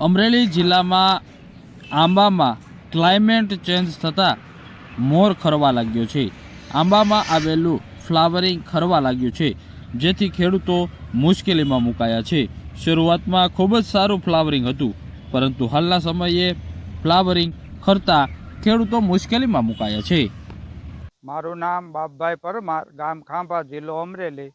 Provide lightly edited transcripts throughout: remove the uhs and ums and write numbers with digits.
અમરેલી જિલ્લામાં આંબામાં climate change થતાં મોર ખરવા લાગ્યો છે। આંબામાં આવેલું ફ્લાવરિંગ ખરવા લાગ્યું છે, જેથી ખેડૂતો મુશ્કેલીમાં મુકાયા છે। શરૂઆતમાં ખૂબ જ સારું ફ્લાવરિંગ હતું, પરંતુ હાલના સમયે ફ્લાવરિંગ ખરતા ખેડૂતો મુશ્કેલીમાં મુકાયા છે। મારું નામ બાપભાઈ પરમાર, ગામ ખાંભા, જિલ્લો અમરેલી।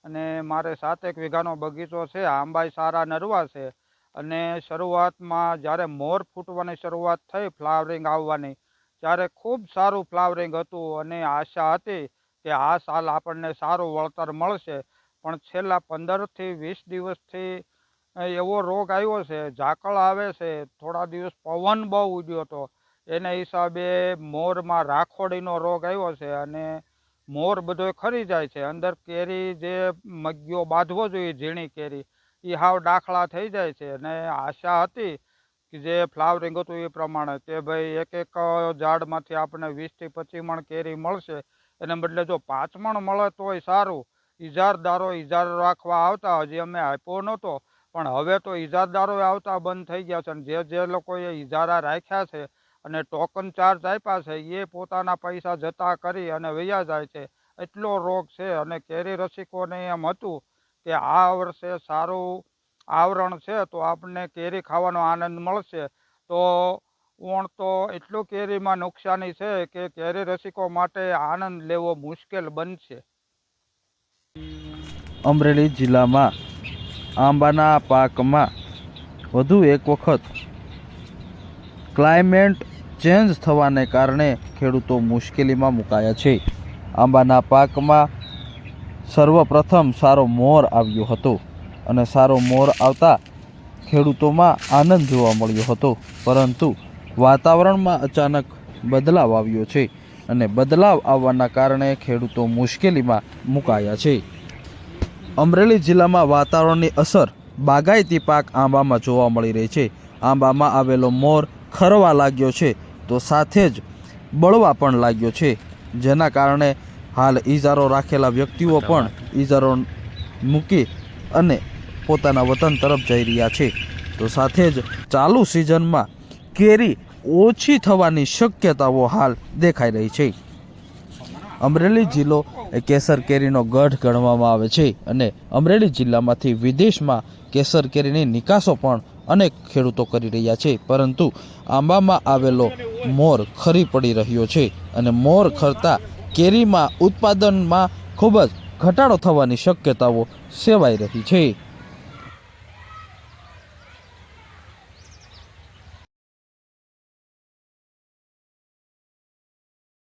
અને મારે 7 વીઘાનો બગીચો છે। આંબાઈ સારા નરવા છે અને શરૂઆતમાં જ્યારે મોર ફૂટવાની શરૂઆત થઈ, ફ્લાવરિંગ આવવાની, ત્યારે ખૂબ સારું ફ્લાવરિંગ હતું અને આશા હતી કે આ સાલ આપણને સારું વળતર મળશે। પણ છેલ્લા 15 થી 20 દિવસથી એવો રોગ આવ્યો છે, ઝાકળ આવે છે, થોડા દિવસ પવન બહુ ઉડ્યો હતો, એને હિસાબે મોરમાં રાખોડીનો રોગ આવ્યો છે અને મોર બધો ખરી જાય છે। અંદર કેરી જે મગ્યો બાંધવો જોઈએ, ઝીણી કેરી, એ હાવ દાખલા થઈ જાય છે। અને આશા હતી કે જે ફ્લાવરિંગ હતું એ પ્રમાણે કે ભાઈ એક ઝાડમાંથી આપણને 20 થી 25 મણ કેરી મળશે, એને બદલે જો 5 મણ મળે તોય સારું। ઇજારદારો ઇજારો રાખવા આવતા, હજી અમે આપ્યો નહોતો, પણ હવે તો ઇજારદારો આવતા બંધ થઈ ગયા છે અને જે લોકોએ ઇજારા રાખ્યા છે અને ટોકન ચાર્જ આપ્યા છે, એ પોતાના પૈસા જતા કરી અને વયા જાય છે। એટલો રોગ છે અને કેરી રસિકોને એમ હતું કે આ વર્ષે સારું આવરણ છે તો આપણને કેરી ખાવાનો આનંદ મળશે, તો તો એટલું કેરીમાં નુકસાની છે કે કેરી રસિકો માટે આનંદ લેવો મુશ્કેલ બનશે। અમરેલી જિલ્લામાં આંબાના પાકમાં વધુ એક વખત ક્લાઇમેટ ચેન્જ થવાને કારણે ખેડૂતો મુશ્કેલીમાં મુકાયા છે। આંબાના પાકમાં સર્વપ્રથમ સારો મોર આવ્યો હતો અને સારો મોર આવતા ખેડૂતોમાં આનંદ જોવા મળ્યો હતો, પરંતુ વાતાવરણમાં અચાનક બદલાવ આવ્યો છે અને બદલાવ આવવાના કારણે ખેડૂતો મુશ્કેલીમાં મુકાયા છે। અમરેલી જિલ્લામાં વાતાવરણની અસર બાગાયતી પાક આંબામાં જોવા મળી રહી છે। આંબામાં આવેલો મોર ખરવા લાગ્યો છે તો સાથે જ બળવા પણ લાગ્યો છે, જેના કારણે હાલ ઇજારો રાખેલા વ્યક્તિઓ પણ ઇજારો મૂકી અને પોતાના વતન તરફ જઈ રહ્યા છે। તો સાથે જ ચાલુ સિઝનમાં કેરી ઓછી થવાની શક્યતાઓ હાલ દેખાઈ રહી છે। અમરેલી જિલ્લો એ કેસર કેરીનો ગઢ ગણવામાં આવે છે અને અમરેલી જિલ્લામાંથી વિદેશમાં કેસર કેરીની નિકાસો પણ અનેક ખેડૂતો કરી રહ્યા છે, પરંતુ આંબામાં આવેલો મોર ખરી પડી રહ્યો છે અને મોર ખરતા કેરીમાં ઉત્પાદનમાં ખૂબ જ ઘટાડો થવાની શક્યતાઓ સેવાઈ રહી છે।